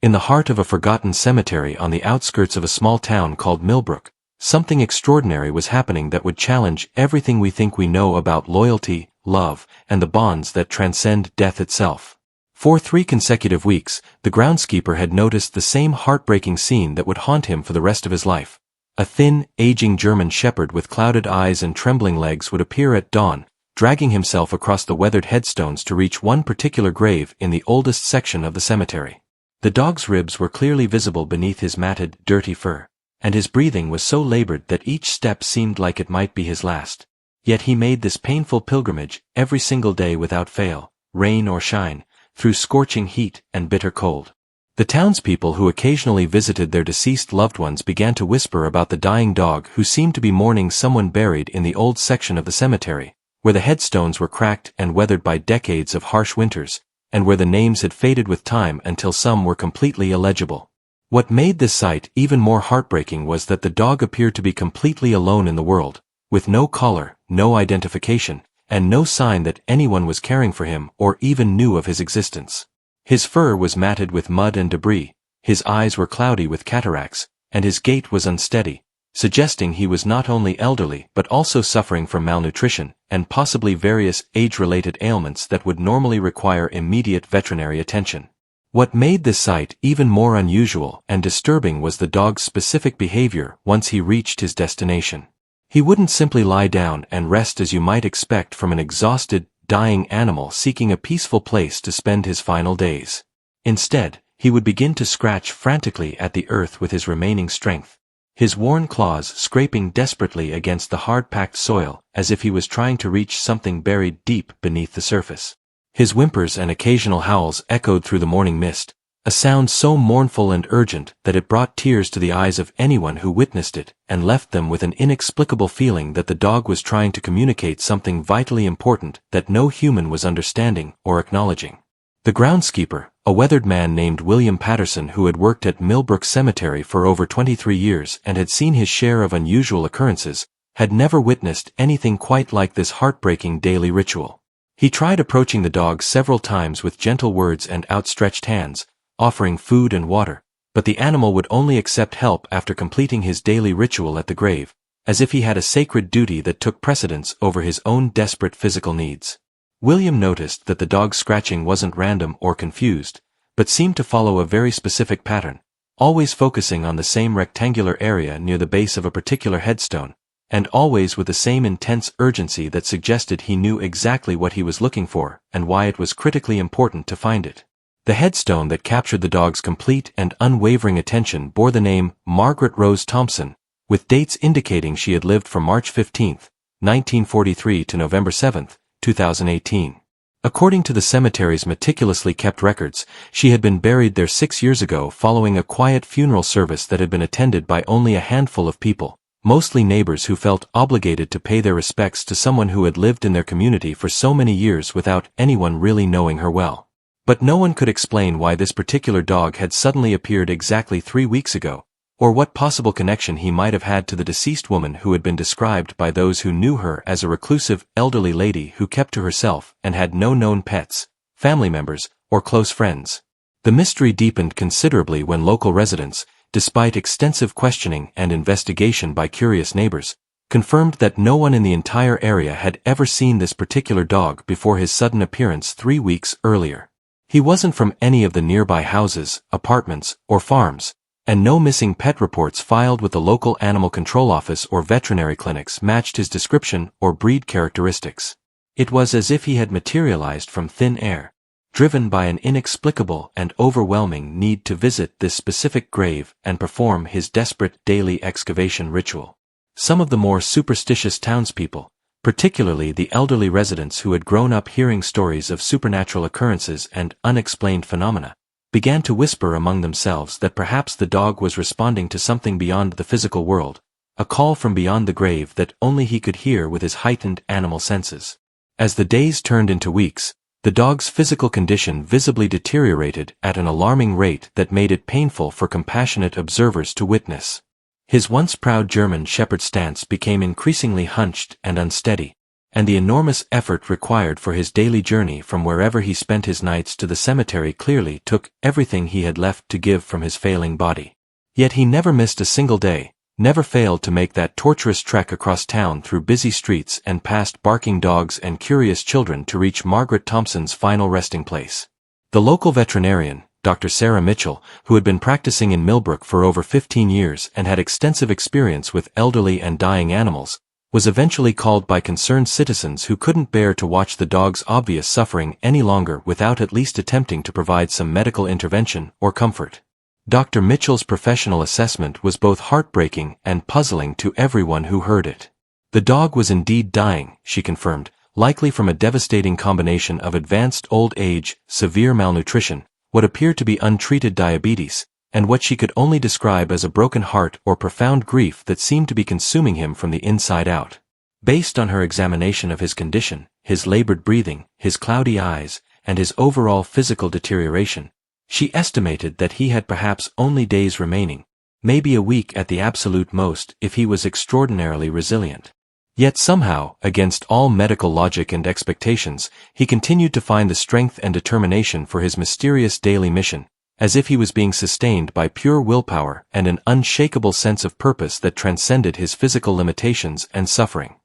In the heart of a forgotten cemetery on the outskirts of a small town called Millbrook, something extraordinary was happening that would challenge everything we think we know about loyalty, love, and the bonds that transcend death itself. For 3 consecutive weeks, the groundskeeper had noticed the same heartbreaking scene that would haunt him for the rest of his life. A thin, aging German shepherd with clouded eyes and trembling legs would appear at dawn, dragging himself across the weathered headstones to reach one particular grave in the oldest section of the cemetery. The dog's ribs were clearly visible beneath his matted, dirty fur, and his breathing was so labored that each step seemed like it might be his last. Yet he made this painful pilgrimage every single day without fail, rain or shine, through scorching heat and bitter cold. The townspeople who occasionally visited their deceased loved ones began to whisper about the dying dog who seemed to be mourning someone buried in the old section of the cemetery, where the headstones were cracked and weathered by decades of harsh winters, and where the names had faded with time until some were completely illegible. What made this sight even more heartbreaking was that the dog appeared to be completely alone in the world, with no collar, no identification, and no sign that anyone was caring for him or even knew of his existence. His fur was matted with mud and debris, his eyes were cloudy with cataracts, and his gait was unsteady, suggesting he was not only elderly but also suffering from malnutrition and possibly various age-related ailments that would normally require immediate veterinary attention. What made this sight even more unusual and disturbing was the dog's specific behavior once he reached his destination. He wouldn't simply lie down and rest as you might expect from an exhausted, dying animal seeking a peaceful place to spend his final days. Instead, he would begin to scratch frantically at the earth with his remaining strength, his worn claws scraping desperately against the hard-packed soil as if he was trying to reach something buried deep beneath the surface. His whimpers and occasional howls echoed through the morning mist, a sound so mournful and urgent that it brought tears to the eyes of anyone who witnessed it and left them with an inexplicable feeling that the dog was trying to communicate something vitally important that no human was understanding or acknowledging. The groundskeeper, a weathered man named William Patterson who had worked at Millbrook Cemetery for over 23 years and had seen his share of unusual occurrences, had never witnessed anything quite like this heartbreaking daily ritual. He tried approaching the dog several times with gentle words and outstretched hands, offering food and water, but the animal would only accept help after completing his daily ritual at the grave, as if he had a sacred duty that took precedence over his own desperate physical needs. William noticed that the dog's scratching wasn't random or confused, but seemed to follow a very specific pattern, always focusing on the same rectangular area near the base of a particular headstone, and always with the same intense urgency that suggested he knew exactly what he was looking for and why it was critically important to find it. The headstone that captured the dog's complete and unwavering attention bore the name Margaret Rose Thompson, with dates indicating she had lived from March 15, 1943 to November 7, 2018. According to the cemetery's meticulously kept records, she had been buried there 6 years ago following a quiet funeral service that had been attended by only a handful of people, mostly neighbors who felt obligated to pay their respects to someone who had lived in their community for so many years without anyone really knowing her well. But no one could explain why this particular dog had suddenly appeared exactly 3 weeks ago, or what possible connection he might have had to the deceased woman who had been described by those who knew her as a reclusive, elderly lady who kept to herself and had no known pets, family members, or close friends. The mystery deepened considerably when local residents, despite extensive questioning and investigation by curious neighbors, confirmed that no one in the entire area had ever seen this particular dog before his sudden appearance 3 weeks earlier. He wasn't from any of the nearby houses, apartments, or farms, and no missing pet reports filed with the local animal control office or veterinary clinics matched his description or breed characteristics. It was as if he had materialized from thin air, driven by an inexplicable and overwhelming need to visit this specific grave and perform his desperate daily excavation ritual. Some of the more superstitious townspeople, particularly the elderly residents who had grown up hearing stories of supernatural occurrences and unexplained phenomena, began to whisper among themselves that perhaps the dog was responding to something beyond the physical world, a call from beyond the grave that only he could hear with his heightened animal senses. As the days turned into weeks, the dog's physical condition visibly deteriorated at an alarming rate that made it painful for compassionate observers to witness. His once proud German shepherd stance became increasingly hunched and unsteady, and the enormous effort required for his daily journey from wherever he spent his nights to the cemetery clearly took everything he had left to give from his failing body. Yet he never missed a single day, never failed to make that torturous trek across town through busy streets and past barking dogs and curious children to reach Margaret Thompson's final resting place. The local veterinarian, Dr. Sarah Mitchell, who had been practicing in Millbrook for over 15 years and had extensive experience with elderly and dying animals, was eventually called by concerned citizens who couldn't bear to watch the dog's obvious suffering any longer without at least attempting to provide some medical intervention or comfort. Dr. Mitchell's professional assessment was both heartbreaking and puzzling to everyone who heard it. The dog was indeed dying, she confirmed, likely from a devastating combination of advanced old age, severe malnutrition, what appeared to be untreated diabetes, and what she could only describe as a broken heart or profound grief that seemed to be consuming him from the inside out. Based on her examination of his condition, his labored breathing, his cloudy eyes, and his overall physical deterioration, she estimated that he had perhaps only days remaining, maybe a week at the absolute most if he was extraordinarily resilient. Yet somehow, against all medical logic and expectations, he continued to find the strength and determination for his mysterious daily mission, as if he was being sustained by pure willpower and an unshakable sense of purpose that transcended his physical limitations and suffering.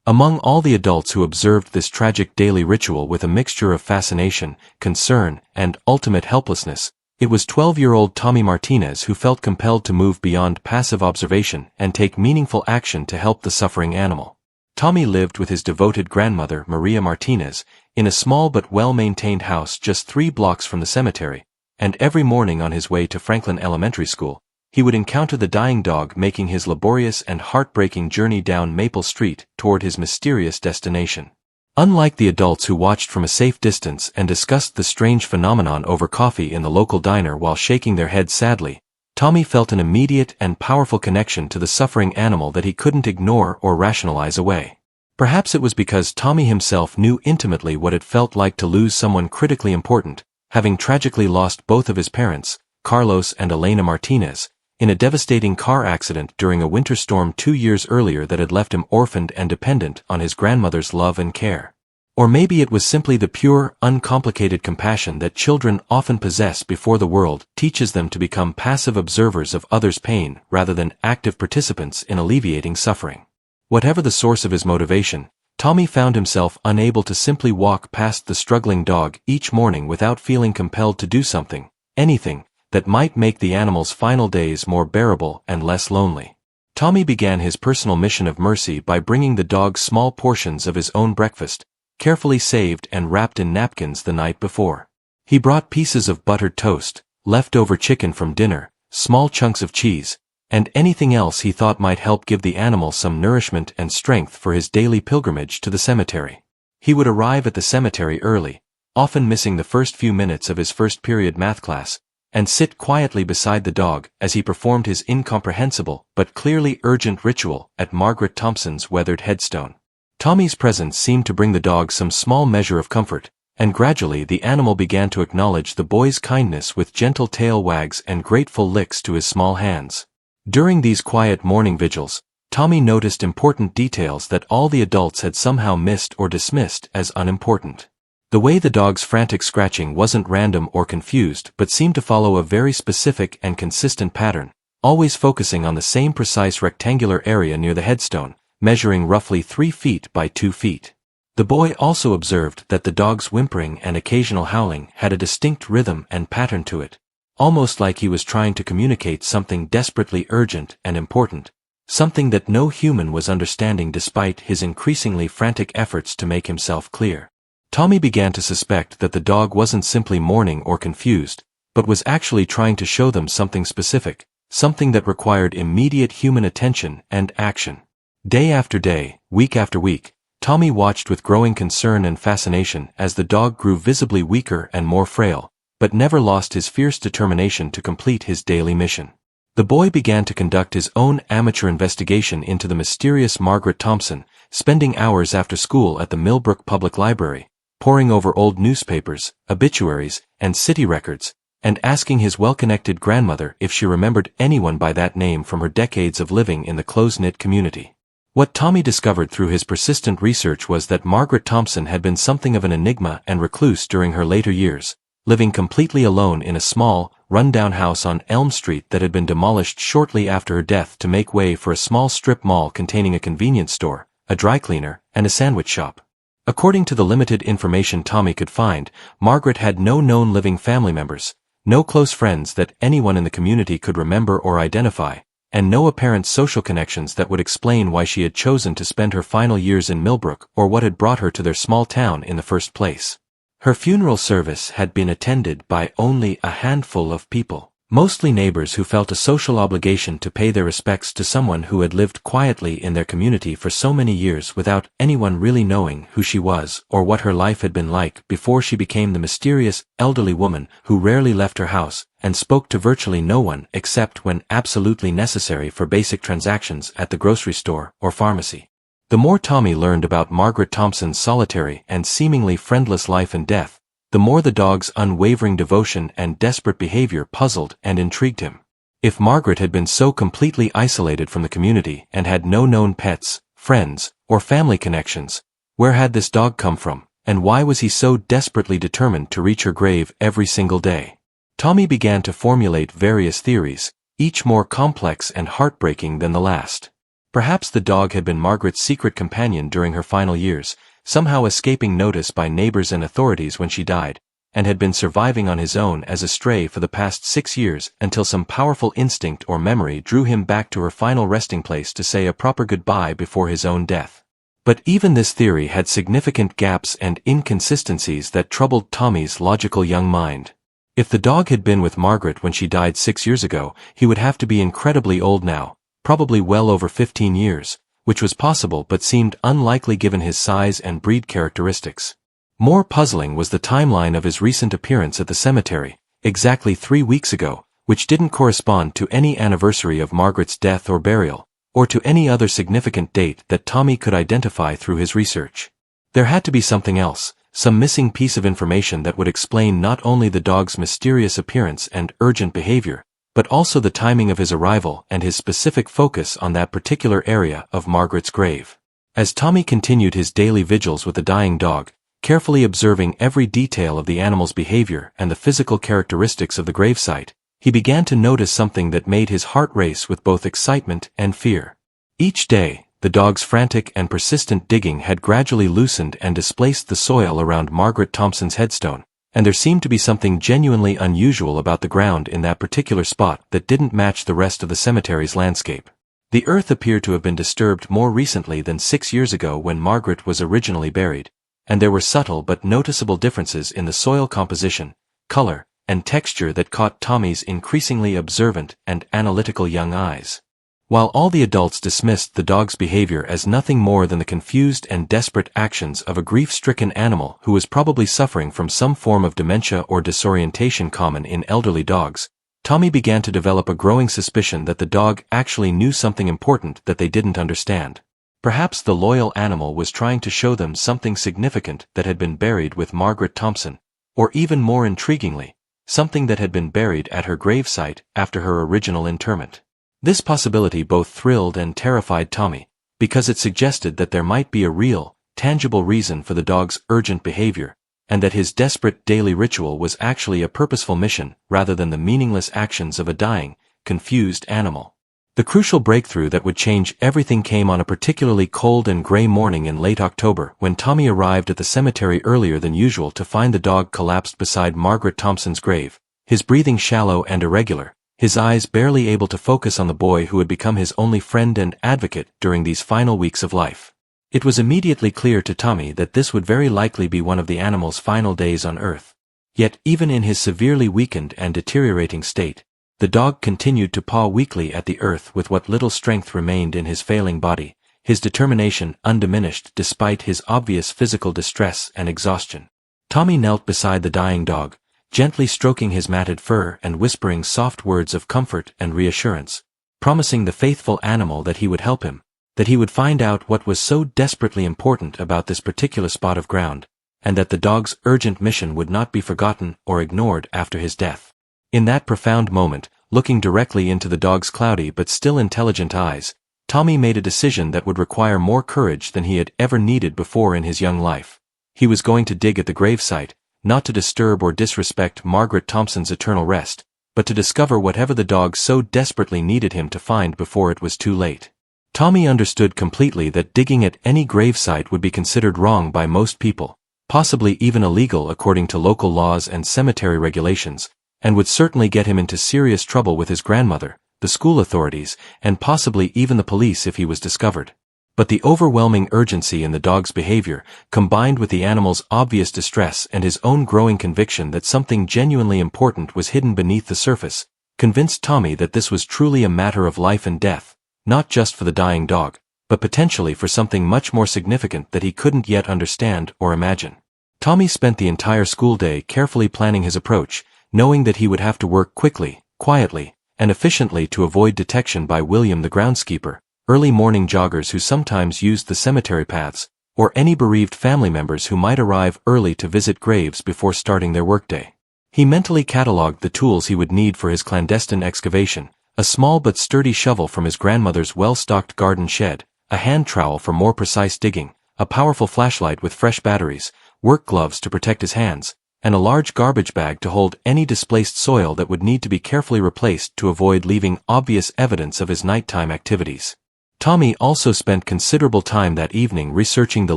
Among all the adults who observed this tragic daily ritual with a mixture of fascination, concern, and ultimate helplessness, it was 12-year-old Tommy Martinez who felt compelled to move beyond passive observation and take meaningful action to help the suffering animal. Tommy lived with his devoted grandmother, Maria Martinez, in a small but well-maintained house just 3 blocks from the cemetery, and every morning on his way to Franklin Elementary School, he would encounter the dying dog making his laborious and heartbreaking journey down Maple Street toward his mysterious destination. Unlike the adults who watched from a safe distance and discussed the strange phenomenon over coffee in the local diner while shaking their heads sadly, Tommy felt an immediate and powerful connection to the suffering animal that he couldn't ignore or rationalize away. Perhaps it was because Tommy himself knew intimately what it felt like to lose someone critically important, having tragically lost both of his parents, Carlos and Elena Martinez, in a devastating car accident during a winter storm 2 years earlier that had left him orphaned and dependent on his grandmother's love and care. Or maybe it was simply the pure, uncomplicated compassion that children often possess before the world teaches them to become passive observers of others' pain rather than active participants in alleviating suffering. Whatever the source of his motivation, Tommy found himself unable to simply walk past the struggling dog each morning without feeling compelled to do something, anything, that might make the animal's final days more bearable and less lonely. Tommy began his personal mission of mercy by bringing the dog small portions of his own breakfast, carefully saved and wrapped in napkins the night before. He brought pieces of buttered toast, leftover chicken from dinner, small chunks of cheese, and anything else he thought might help give the animal some nourishment and strength for his daily pilgrimage to the cemetery. He would arrive at the cemetery early, often missing the first few minutes of his first period math class, and sit quietly beside the dog as he performed his incomprehensible but clearly urgent ritual at Margaret Thompson's weathered headstone. Tommy's presence seemed to bring the dog some small measure of comfort, and gradually the animal began to acknowledge the boy's kindness with gentle tail wags and grateful licks to his small hands. During these quiet morning vigils, Tommy noticed important details that all the adults had somehow missed or dismissed as unimportant. The way the dog's frantic scratching wasn't random or confused but seemed to follow a very specific and consistent pattern, always focusing on the same precise rectangular area near the headstone, measuring roughly 3 feet by 2 feet. The boy also observed that the dog's whimpering and occasional howling had a distinct rhythm and pattern to it, almost like he was trying to communicate something desperately urgent and important, something that no human was understanding despite his increasingly frantic efforts to make himself clear. Tommy began to suspect that the dog wasn't simply mourning or confused, but was actually trying to show them something specific, something that required immediate human attention and action. Day after day, week after week, Tommy watched with growing concern and fascination as the dog grew visibly weaker and more frail, but never lost his fierce determination to complete his daily mission. The boy began to conduct his own amateur investigation into the mysterious Margaret Thompson, spending hours after school at the Millbrook Public Library, poring over old newspapers, obituaries, and city records, and asking his well-connected grandmother if she remembered anyone by that name from her decades of living in the close-knit community. What Tommy discovered through his persistent research was that Margaret Thompson had been something of an enigma and recluse during her later years, living completely alone in a small, run-down house on Elm Street that had been demolished shortly after her death to make way for a small strip mall containing a convenience store, a dry cleaner, and a sandwich shop. According to the limited information Tommy could find, Margaret had no known living family members, no close friends that anyone in the community could remember or identify, and no apparent social connections that would explain why she had chosen to spend her final years in Millbrook or what had brought her to their small town in the first place. Her funeral service had been attended by only a handful of people, mostly neighbors who felt a social obligation to pay their respects to someone who had lived quietly in their community for so many years without anyone really knowing who she was or what her life had been like before she became the mysterious, elderly woman who rarely left her house and spoke to virtually no one except when absolutely necessary for basic transactions at the grocery store or pharmacy. The more Tommy learned about Margaret Thompson's solitary and seemingly friendless life and death, the more the dog's unwavering devotion and desperate behavior puzzled and intrigued him. If Margaret had been so completely isolated from the community and had no known pets, friends, or family connections, where had this dog come from, and why was he so desperately determined to reach her grave every single day? Tommy began to formulate various theories, each more complex and heartbreaking than the last. Perhaps the dog had been Margaret's secret companion during her final years, somehow escaping notice by neighbors and authorities when she died, and had been surviving on his own as a stray for the past 6 years until some powerful instinct or memory drew him back to her final resting place to say a proper goodbye before his own death. But even this theory had significant gaps and inconsistencies that troubled Tommy's logical young mind. If the dog had been with Margaret when she died 6 years ago, he would have to be incredibly old now, probably well over 15 years, which was possible but seemed unlikely given his size and breed characteristics. More puzzling was the timeline of his recent appearance at the cemetery, exactly 3 weeks ago, which didn't correspond to any anniversary of Margaret's death or burial, or to any other significant date that Tommy could identify through his research. There had to be something else, some missing piece of information that would explain not only the dog's mysterious appearance and urgent behavior, but also the timing of his arrival and his specific focus on that particular area of Margaret's grave. As Tommy continued his daily vigils with the dying dog, carefully observing every detail of the animal's behavior and the physical characteristics of the gravesite, he began to notice something that made his heart race with both excitement and fear. Each day, the dog's frantic and persistent digging had gradually loosened and displaced the soil around Margaret Thompson's headstone, and there seemed to be something genuinely unusual about the ground in that particular spot that didn't match the rest of the cemetery's landscape. The earth appeared to have been disturbed more recently than 6 years ago when Margaret was originally buried, and there were subtle but noticeable differences in the soil composition, color, and texture that caught Tommy's increasingly observant and analytical young eyes. While all the adults dismissed the dog's behavior as nothing more than the confused and desperate actions of a grief-stricken animal who was probably suffering from some form of dementia or disorientation common in elderly dogs, Tommy began to develop a growing suspicion that the dog actually knew something important that they didn't understand. Perhaps the loyal animal was trying to show them something significant that had been buried with Margaret Thompson, or even more intriguingly, something that had been buried at her gravesite after her original interment. This possibility both thrilled and terrified Tommy, because it suggested that there might be a real, tangible reason for the dog's urgent behavior, and that his desperate daily ritual was actually a purposeful mission rather than the meaningless actions of a dying, confused animal. The crucial breakthrough that would change everything came on a particularly cold and gray morning in late October when Tommy arrived at the cemetery earlier than usual to find the dog collapsed beside Margaret Thompson's grave, his breathing shallow and irregular, his eyes barely able to focus on the boy who had become his only friend and advocate during these final weeks of life. It was immediately clear to Tommy that this would very likely be one of the animal's final days on Earth. Yet even in his severely weakened and deteriorating state, the dog continued to paw weakly at the earth with what little strength remained in his failing body, his determination undiminished despite his obvious physical distress and exhaustion. Tommy knelt beside the dying dog, gently stroking his matted fur and whispering soft words of comfort and reassurance, promising the faithful animal that he would help him, that he would find out what was so desperately important about this particular spot of ground, and that the dog's urgent mission would not be forgotten or ignored after his death. In that profound moment, looking directly into the dog's cloudy but still intelligent eyes, Tommy made a decision that would require more courage than he had ever needed before in his young life. He was going to dig at the gravesite, not to disturb or disrespect Margaret Thompson's eternal rest, but to discover whatever the dog so desperately needed him to find before it was too late. Tommy understood completely that digging at any gravesite would be considered wrong by most people, possibly even illegal according to local laws and cemetery regulations, and would certainly get him into serious trouble with his grandmother, the school authorities, and possibly even the police if he was discovered. But the overwhelming urgency in the dog's behavior, combined with the animal's obvious distress and his own growing conviction that something genuinely important was hidden beneath the surface, convinced Tommy that this was truly a matter of life and death, not just for the dying dog, but potentially for something much more significant that he couldn't yet understand or imagine. Tommy spent the entire school day carefully planning his approach, knowing that he would have to work quickly, quietly, and efficiently to avoid detection by William the groundskeeper, early morning joggers who sometimes used the cemetery paths, or any bereaved family members who might arrive early to visit graves before starting their workday. He mentally catalogued the tools he would need for his clandestine excavation: a small but sturdy shovel from his grandmother's well-stocked garden shed, a hand trowel for more precise digging, a powerful flashlight with fresh batteries, work gloves to protect his hands, and a large garbage bag to hold any displaced soil that would need to be carefully replaced to avoid leaving obvious evidence of his nighttime activities. Tommy also spent considerable time that evening researching the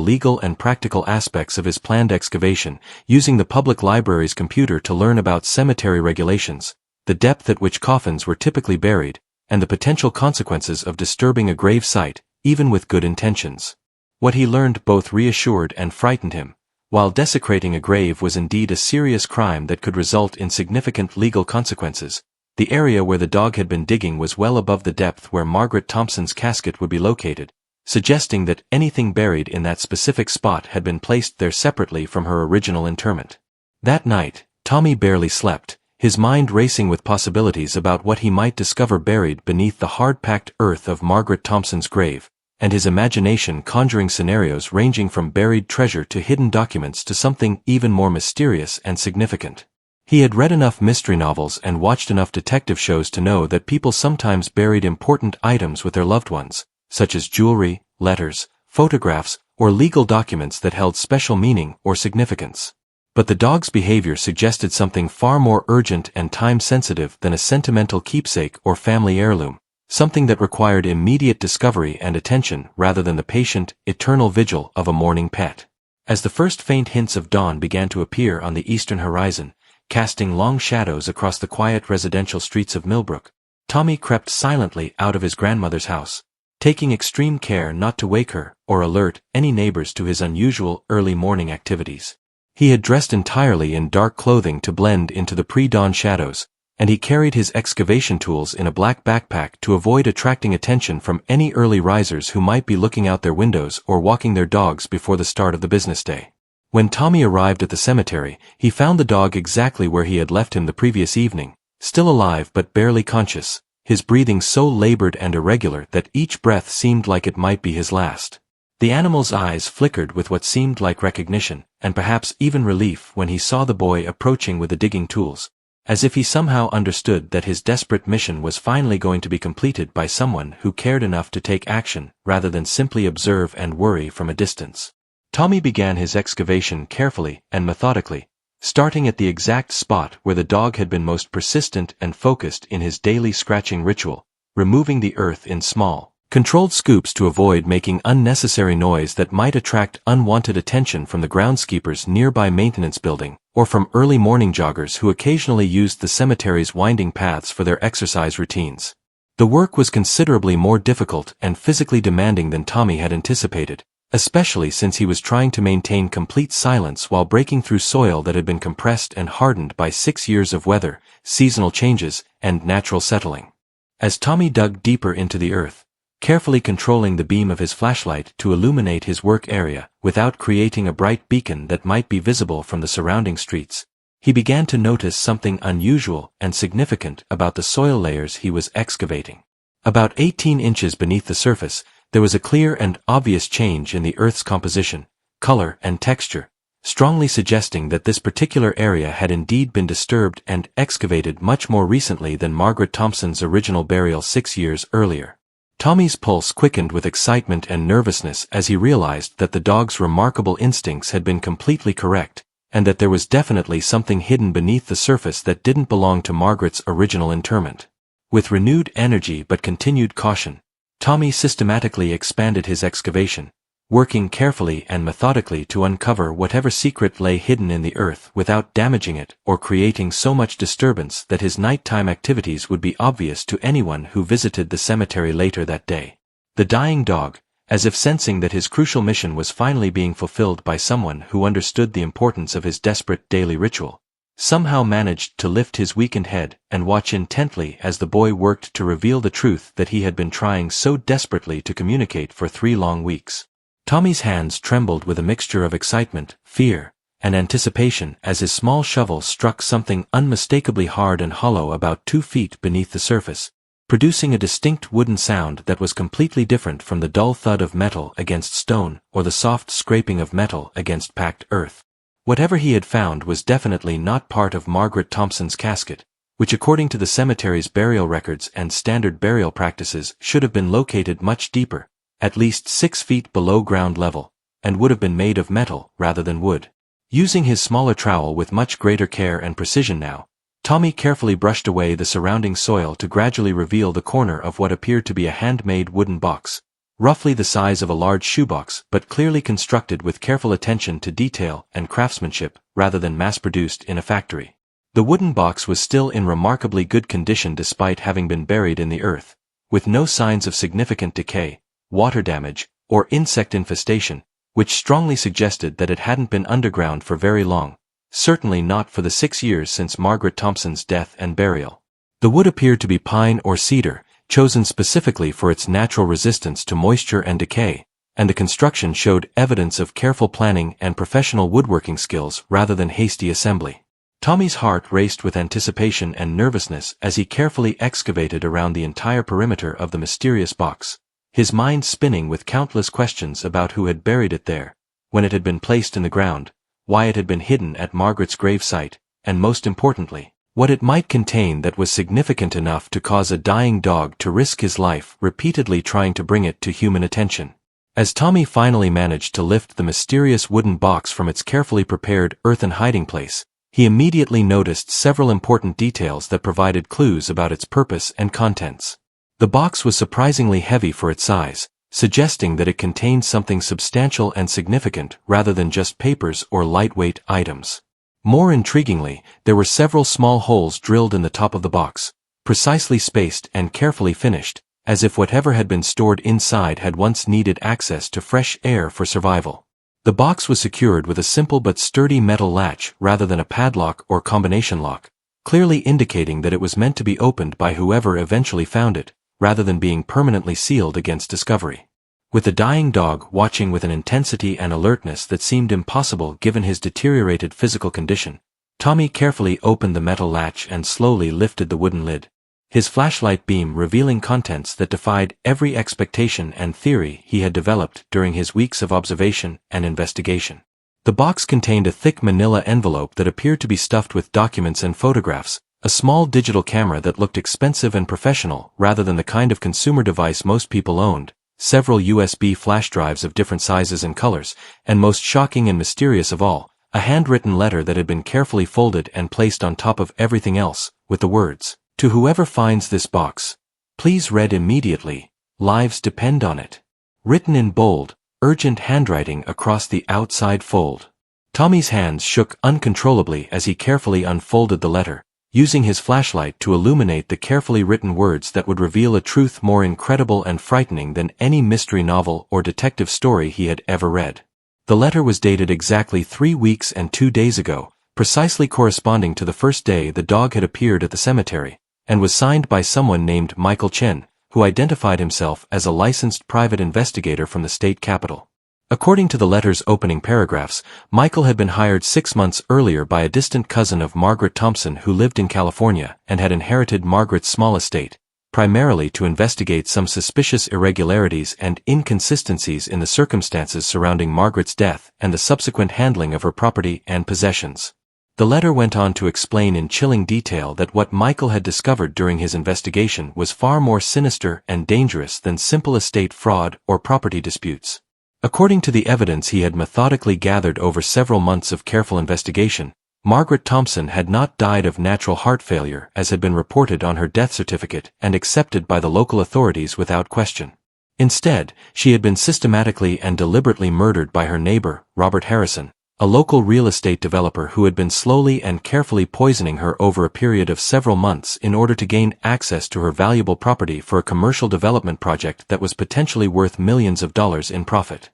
legal and practical aspects of his planned excavation, using the public library's computer to learn about cemetery regulations, the depth at which coffins were typically buried, and the potential consequences of disturbing a grave site, even with good intentions. What he learned both reassured and frightened him. While desecrating a grave was indeed a serious crime that could result in significant legal consequences, the area where the dog had been digging was well above the depth where Margaret Thompson's casket would be located, suggesting that anything buried in that specific spot had been placed there separately from her original interment. That night, Tommy barely slept, his mind racing with possibilities about what he might discover buried beneath the hard-packed earth of Margaret Thompson's grave, and his imagination conjuring scenarios ranging from buried treasure to hidden documents to something even more mysterious and significant. He had read enough mystery novels and watched enough detective shows to know that people sometimes buried important items with their loved ones, such as jewelry, letters, photographs, or legal documents that held special meaning or significance. But the dog's behavior suggested something far more urgent and time-sensitive than a sentimental keepsake or family heirloom, something that required immediate discovery and attention rather than the patient, eternal vigil of a mourning pet. As the first faint hints of dawn began to appear on the eastern horizon, casting long shadows across the quiet residential streets of Millbrook, Tommy crept silently out of his grandmother's house, taking extreme care not to wake her or alert any neighbors to his unusual early morning activities. He had dressed entirely in dark clothing to blend into the pre-dawn shadows, and he carried his excavation tools in a black backpack to avoid attracting attention from any early risers who might be looking out their windows or walking their dogs before the start of the business day. When Tommy arrived at the cemetery, he found the dog exactly where he had left him the previous evening, still alive but barely conscious, his breathing so labored and irregular that each breath seemed like it might be his last. The animal's eyes flickered with what seemed like recognition, and perhaps even relief when he saw the boy approaching with the digging tools, as if he somehow understood that his desperate mission was finally going to be completed by someone who cared enough to take action rather than simply observe and worry from a distance. Tommy began his excavation carefully and methodically, starting at the exact spot where the dog had been most persistent and focused in his daily scratching ritual, removing the earth in small, controlled scoops to avoid making unnecessary noise that might attract unwanted attention from the groundskeeper's nearby maintenance building, or from early morning joggers who occasionally used the cemetery's winding paths for their exercise routines. The work was considerably more difficult and physically demanding than Tommy had anticipated, especially since he was trying to maintain complete silence while breaking through soil that had been compressed and hardened by 6 years of weather, seasonal changes, and natural settling. As Tommy dug deeper into the earth, carefully controlling the beam of his flashlight to illuminate his work area without creating a bright beacon that might be visible from the surrounding streets, he began to notice something unusual and significant about the soil layers he was excavating. About 18 inches beneath the surface, there was a clear and obvious change in the earth's composition, color, and texture, strongly suggesting that this particular area had indeed been disturbed and excavated much more recently than Margaret Thompson's original burial 6 years earlier. Tommy's pulse quickened with excitement and nervousness as he realized that the dog's remarkable instincts had been completely correct, and that there was definitely something hidden beneath the surface that didn't belong to Margaret's original interment. With renewed energy but continued caution, Tommy systematically expanded his excavation, working carefully and methodically to uncover whatever secret lay hidden in the earth without damaging it or creating so much disturbance that his nighttime activities would be obvious to anyone who visited the cemetery later that day. The dying dog, as if sensing that his crucial mission was finally being fulfilled by someone who understood the importance of his desperate daily ritual, somehow managed to lift his weakened head and watch intently as the boy worked to reveal the truth that he had been trying so desperately to communicate for 3 long weeks. Tommy's hands trembled with a mixture of excitement, fear, and anticipation as his small shovel struck something unmistakably hard and hollow about 2 feet beneath the surface, producing a distinct wooden sound that was completely different from the dull thud of metal against stone or the soft scraping of metal against packed earth. Whatever he had found was definitely not part of Margaret Thompson's casket, which according to the cemetery's burial records and standard burial practices should have been located much deeper, at least 6 feet below ground level, and would have been made of metal rather than wood. Using his smaller trowel with much greater care and precision now, Tommy carefully brushed away the surrounding soil to gradually reveal the corner of what appeared to be a handmade wooden box, roughly the size of a large shoebox but clearly constructed with careful attention to detail and craftsmanship rather than mass-produced in a factory. The wooden box was still in remarkably good condition despite having been buried in the earth, with no signs of significant decay, water damage, or insect infestation, which strongly suggested that it hadn't been underground for very long, certainly not for the 6 years since Margaret Thompson's death and burial. The wood appeared to be pine or cedar, chosen specifically for its natural resistance to moisture and decay, and the construction showed evidence of careful planning and professional woodworking skills rather than hasty assembly. Tommy's heart raced with anticipation and nervousness as he carefully excavated around the entire perimeter of the mysterious box, his mind spinning with countless questions about who had buried it there, when it had been placed in the ground, why it had been hidden at Margaret's grave site, and most importantly, what it might contain that was significant enough to cause a dying dog to risk his life repeatedly trying to bring it to human attention. As Tommy finally managed to lift the mysterious wooden box from its carefully prepared earthen hiding place, he immediately noticed several important details that provided clues about its purpose and contents. The box was surprisingly heavy for its size, suggesting that it contained something substantial and significant rather than just papers or lightweight items. More intriguingly, there were several small holes drilled in the top of the box, precisely spaced and carefully finished, as if whatever had been stored inside had once needed access to fresh air for survival. The box was secured with a simple but sturdy metal latch rather than a padlock or combination lock, clearly indicating that it was meant to be opened by whoever eventually found it, rather than being permanently sealed against discovery. With the dying dog watching with an intensity and alertness that seemed impossible given his deteriorated physical condition, Tommy carefully opened the metal latch and slowly lifted the wooden lid, his flashlight beam revealing contents that defied every expectation and theory he had developed during his weeks of observation and investigation. The box contained a thick manila envelope that appeared to be stuffed with documents and photographs, a small digital camera that looked expensive and professional rather than the kind of consumer device most people owned, several USB flash drives of different sizes and colors, and most shocking and mysterious of all, a handwritten letter that had been carefully folded and placed on top of everything else, with the words, "To whoever finds this box, please read immediately, lives depend on it," written in bold, urgent handwriting across the outside fold. Tommy's hands shook uncontrollably as he carefully unfolded the letter, using his flashlight to illuminate the carefully written words that would reveal a truth more incredible and frightening than any mystery novel or detective story he had ever read. The letter was dated exactly 3 weeks and 2 days ago, precisely corresponding to the first day the dog had appeared at the cemetery, and was signed by someone named Michael Chen, who identified himself as a licensed private investigator from the state capital. According to the letter's opening paragraphs, Michael had been hired 6 months earlier by a distant cousin of Margaret Thompson who lived in California and had inherited Margaret's small estate, primarily to investigate some suspicious irregularities and inconsistencies in the circumstances surrounding Margaret's death and the subsequent handling of her property and possessions. The letter went on to explain in chilling detail that what Michael had discovered during his investigation was far more sinister and dangerous than simple estate fraud or property disputes. According to the evidence he had methodically gathered over several months of careful investigation, Margaret Thompson had not died of natural heart failure as had been reported on her death certificate and accepted by the local authorities without question. Instead, she had been systematically and deliberately murdered by her neighbor, Robert Harrison, a local real estate developer who had been slowly and carefully poisoning her over a period of several months in order to gain access to her valuable property for a commercial development project that was potentially worth millions of dollars in profit.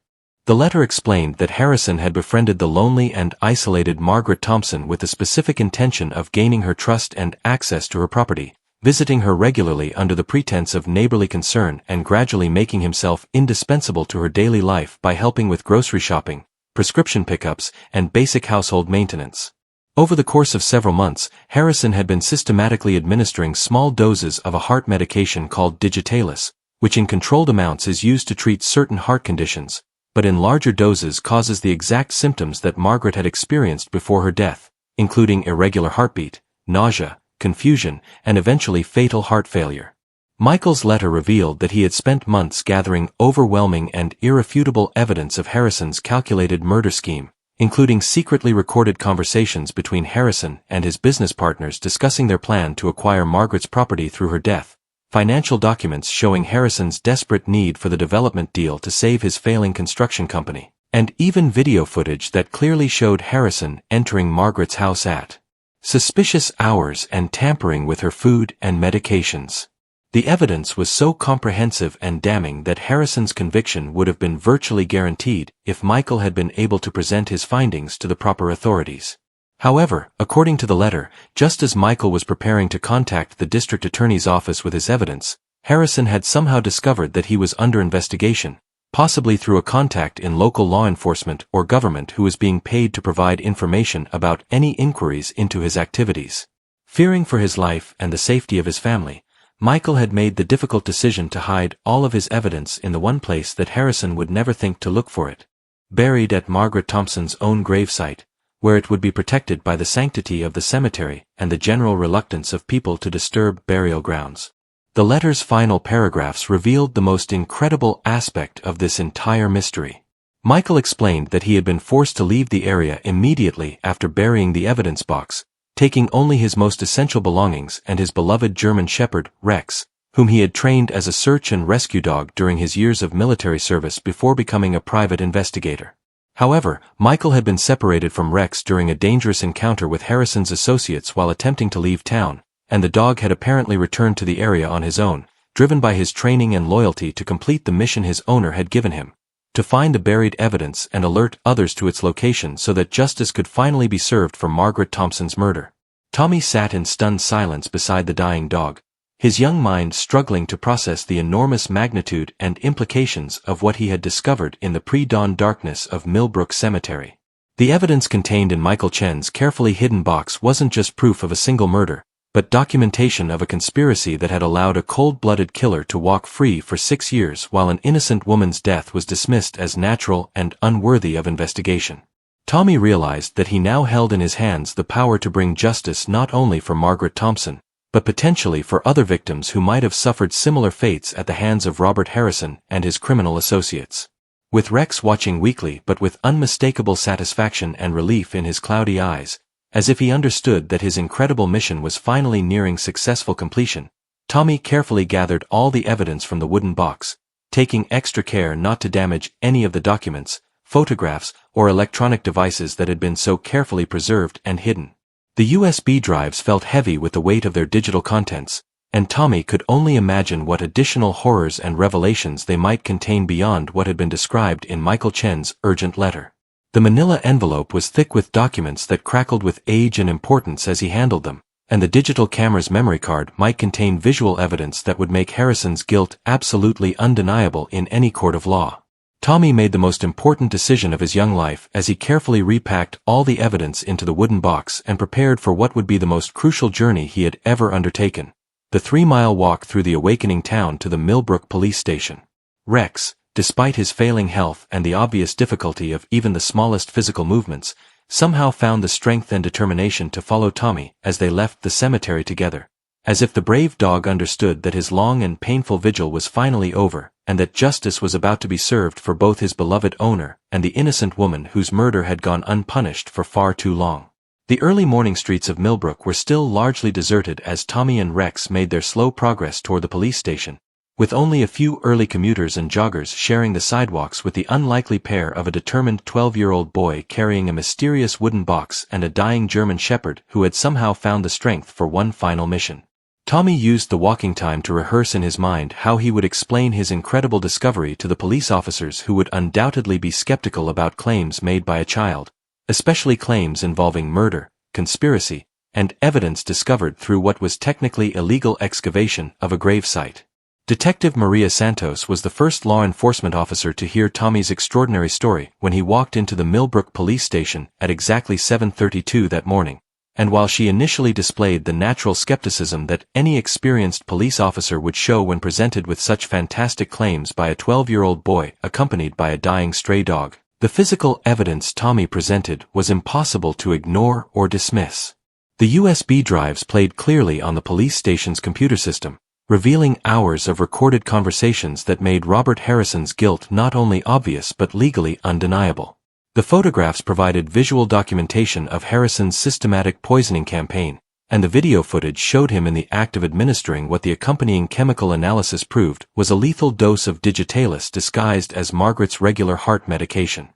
The letter explained that Harrison had befriended the lonely and isolated Margaret Thompson with the specific intention of gaining her trust and access to her property, visiting her regularly under the pretense of neighborly concern and gradually making himself indispensable to her daily life by helping with grocery shopping, prescription pickups, and basic household maintenance. Over the course of several months, Harrison had been systematically administering small doses of a heart medication called Digitalis, which in controlled amounts is used to treat certain heart conditions, but in larger doses causes the exact symptoms that Margaret had experienced before her death, including irregular heartbeat, nausea, confusion, and eventually fatal heart failure. Michael's letter revealed that he had spent months gathering overwhelming and irrefutable evidence of Harrison's calculated murder scheme, including secretly recorded conversations between Harrison and his business partners discussing their plan to acquire Margaret's property through her death, financial documents showing Harrison's desperate need for the development deal to save his failing construction company, and even video footage that clearly showed Harrison entering Margaret's house at suspicious hours and tampering with her food and medications. The evidence was so comprehensive and damning that Harrison's conviction would have been virtually guaranteed if Michael had been able to present his findings to the proper authorities. However, according to the letter, just as Michael was preparing to contact the district attorney's office with his evidence, Harrison had somehow discovered that he was under investigation, possibly through a contact in local law enforcement or government who was being paid to provide information about any inquiries into his activities. Fearing for his life and the safety of his family, Michael had made the difficult decision to hide all of his evidence in the one place that Harrison would never think to look for it, buried at Margaret Thompson's own gravesite, where it would be protected by the sanctity of the cemetery and the general reluctance of people to disturb burial grounds. The letter's final paragraphs revealed the most incredible aspect of this entire mystery. Michael explained that he had been forced to leave the area immediately after burying the evidence box, taking only his most essential belongings and his beloved German shepherd, Rex, whom he had trained as a search and rescue dog during his years of military service before becoming a private investigator. However, Michael had been separated from Rex during a dangerous encounter with Harrison's associates while attempting to leave town, and the dog had apparently returned to the area on his own, driven by his training and loyalty to complete the mission his owner had given him, to find the buried evidence and alert others to its location so that justice could finally be served for Margaret Thompson's murder. Tommy sat in stunned silence beside the dying dog, his young mind struggling to process the enormous magnitude and implications of what he had discovered in the pre-dawn darkness of Millbrook Cemetery. The evidence contained in Michael Chen's carefully hidden box wasn't just proof of a single murder, but documentation of a conspiracy that had allowed a cold-blooded killer to walk free for 6 years while an innocent woman's death was dismissed as natural and unworthy of investigation. Tommy realized that he now held in his hands the power to bring justice not only for Margaret Thompson, but potentially for other victims who might have suffered similar fates at the hands of Robert Harrison and his criminal associates. With Rex watching weakly but with unmistakable satisfaction and relief in his cloudy eyes, as if he understood that his incredible mission was finally nearing successful completion, Tommy carefully gathered all the evidence from the wooden box, taking extra care not to damage any of the documents, photographs, or electronic devices that had been so carefully preserved and hidden. The USB drives felt heavy with the weight of their digital contents, and Tommy could only imagine what additional horrors and revelations they might contain beyond what had been described in Michael Chen's urgent letter. The manila envelope was thick with documents that crackled with age and importance as he handled them, and the digital camera's memory card might contain visual evidence that would make Harrison's guilt absolutely undeniable in any court of law. Tommy made the most important decision of his young life as he carefully repacked all the evidence into the wooden box and prepared for what would be the most crucial journey he had ever undertaken, the 3-mile walk through the awakening town to the Millbrook police station. Rex, despite his failing health and the obvious difficulty of even the smallest physical movements, somehow found the strength and determination to follow Tommy as they left the cemetery together. As if the brave dog understood that his long and painful vigil was finally over, and that justice was about to be served for both his beloved owner and the innocent woman whose murder had gone unpunished for far too long. The early morning streets of Millbrook were still largely deserted as Tommy and Rex made their slow progress toward the police station, with only a few early commuters and joggers sharing the sidewalks with the unlikely pair of a determined 12-year-old boy carrying a mysterious wooden box and a dying German shepherd who had somehow found the strength for one final mission. Tommy used the walking time to rehearse in his mind how he would explain his incredible discovery to the police officers who would undoubtedly be skeptical about claims made by a child, especially claims involving murder, conspiracy, and evidence discovered through what was technically illegal excavation of a gravesite. Detective Maria Santos was the first law enforcement officer to hear Tommy's extraordinary story when he walked into the Millbrook police station at exactly 7:32 that morning. And while she initially displayed the natural skepticism that any experienced police officer would show when presented with such fantastic claims by a 12-year-old boy accompanied by a dying stray dog, the physical evidence Tommy presented was impossible to ignore or dismiss. The USB drives played clearly on the police station's computer system, revealing hours of recorded conversations that made Robert Harrison's guilt not only obvious but legally undeniable. The photographs provided visual documentation of Harrison's systematic poisoning campaign, and the video footage showed him in the act of administering what the accompanying chemical analysis proved was a lethal dose of digitalis disguised as Margaret's regular heart medication.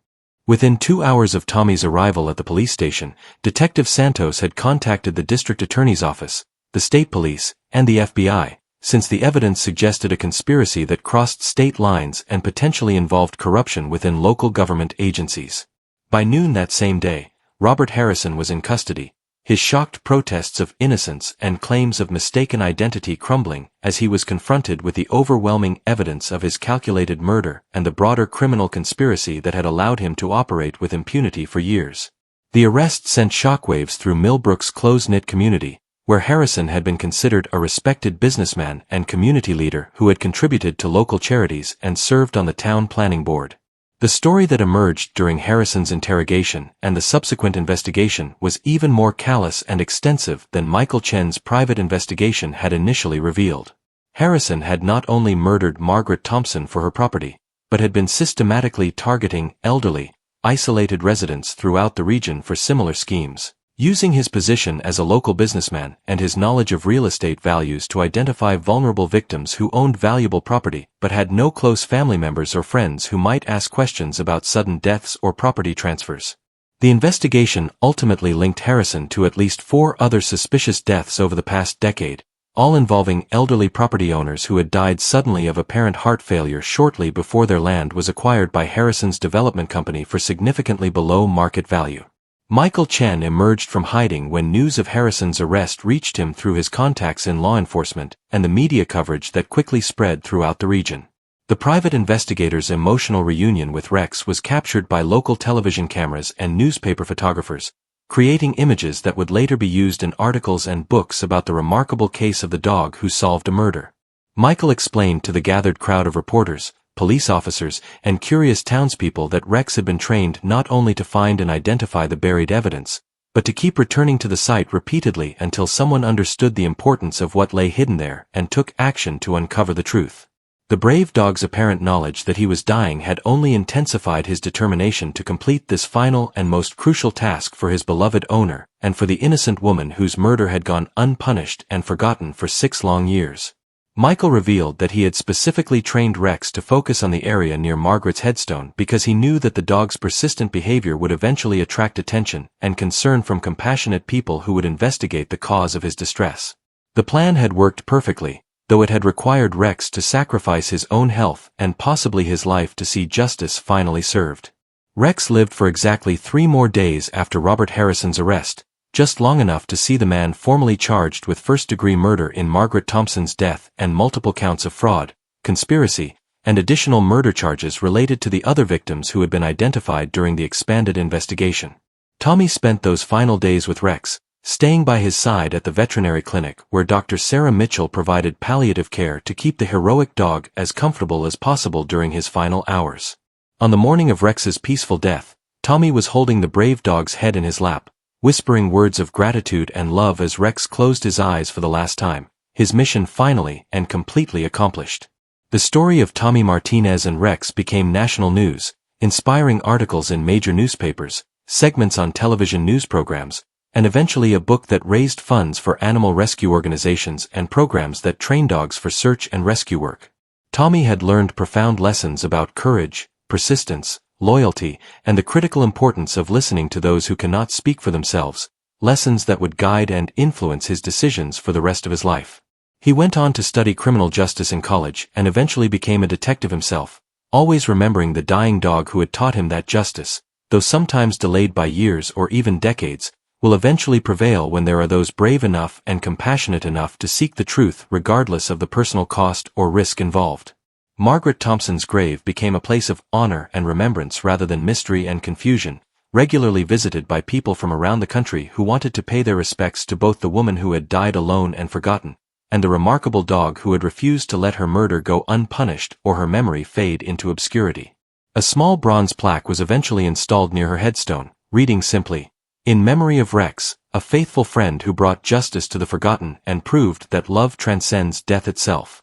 Within 2 hours of Tommy's arrival at the police station, Detective Santos had contacted the district attorney's office, the state police, and the FBI, since the evidence suggested a conspiracy that crossed state lines and potentially involved corruption within local government agencies. By noon that same day, Robert Harrison was in custody, his shocked protests of innocence and claims of mistaken identity crumbling as he was confronted with the overwhelming evidence of his calculated murder and the broader criminal conspiracy that had allowed him to operate with impunity for years. The arrest sent shockwaves through Millbrook's close-knit community, where Harrison had been considered a respected businessman and community leader who had contributed to local charities and served on the town planning board. The story that emerged during Harrison's interrogation and the subsequent investigation was even more callous and extensive than Michael Chen's private investigation had initially revealed. Harrison had not only murdered Margaret Thompson for her property, but had been systematically targeting elderly, isolated residents throughout the region for similar schemes, using his position as a local businessman and his knowledge of real estate values to identify vulnerable victims who owned valuable property but had no close family members or friends who might ask questions about sudden deaths or property transfers. The investigation ultimately linked Harrison to at least 4 other suspicious deaths over the past decade, all involving elderly property owners who had died suddenly of apparent heart failure shortly before their land was acquired by Harrison's development company for significantly below market value. Michael Chen emerged from hiding when news of Harrison's arrest reached him through his contacts in law enforcement and the media coverage that quickly spread throughout the region. The private investigator's emotional reunion with Rex was captured by local television cameras and newspaper photographers, creating images that would later be used in articles and books about the remarkable case of the dog who solved a murder. Michael explained to the gathered crowd of reporters, police officers, and curious townspeople that Rex had been trained not only to find and identify the buried evidence, but to keep returning to the site repeatedly until someone understood the importance of what lay hidden there and took action to uncover the truth. The brave dog's apparent knowledge that he was dying had only intensified his determination to complete this final and most crucial task for his beloved owner and for the innocent woman whose murder had gone unpunished and forgotten for 6 long years. Michael revealed that he had specifically trained Rex to focus on the area near Margaret's headstone because he knew that the dog's persistent behavior would eventually attract attention and concern from compassionate people who would investigate the cause of his distress. The plan had worked perfectly, though it had required Rex to sacrifice his own health and possibly his life to see justice finally served. Rex lived for exactly 3 more days after Robert Harrison's arrest, just long enough to see the man formally charged with first-degree murder in Margaret Thompson's death and multiple counts of fraud, conspiracy, and additional murder charges related to the other victims who had been identified during the expanded investigation. Tommy spent those final days with Rex, staying by his side at the veterinary clinic where Dr. Sarah Mitchell provided palliative care to keep the heroic dog as comfortable as possible during his final hours. On the morning of Rex's peaceful death, Tommy was holding the brave dog's head in his lap, whispering words of gratitude and love as Rex closed his eyes for the last time, his mission finally and completely accomplished. The story of Tommy Martinez and Rex became national news, inspiring articles in major newspapers, segments on television news programs, and eventually a book that raised funds for animal rescue organizations and programs that train dogs for search and rescue work. Tommy had learned profound lessons about courage, persistence, loyalty, and the critical importance of listening to those who cannot speak for themselves, lessons that would guide and influence his decisions for the rest of his life. He went on to study criminal justice in college and eventually became a detective himself, always remembering the dying dog who had taught him that justice, though sometimes delayed by years or even decades, will eventually prevail when there are those brave enough and compassionate enough to seek the truth regardless of the personal cost or risk involved. Margaret Thompson's grave became a place of honor and remembrance rather than mystery and confusion, regularly visited by people from around the country who wanted to pay their respects to both the woman who had died alone and forgotten, and the remarkable dog who had refused to let her murder go unpunished or her memory fade into obscurity. A small bronze plaque was eventually installed near her headstone, reading simply, "In memory of Rex, a faithful friend who brought justice to the forgotten and proved that love transcends death itself."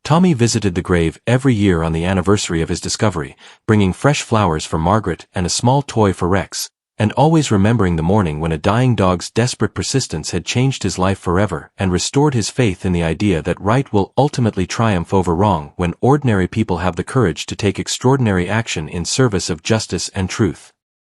Tommy visited the grave every year on the anniversary of his discovery, bringing fresh flowers for Margaret and a small toy for Rex, and always remembering the morning when a dying dog's desperate persistence had changed his life forever and restored his faith in the idea that right will ultimately triumph over wrong when ordinary people have the courage to take extraordinary action in service of justice and truth.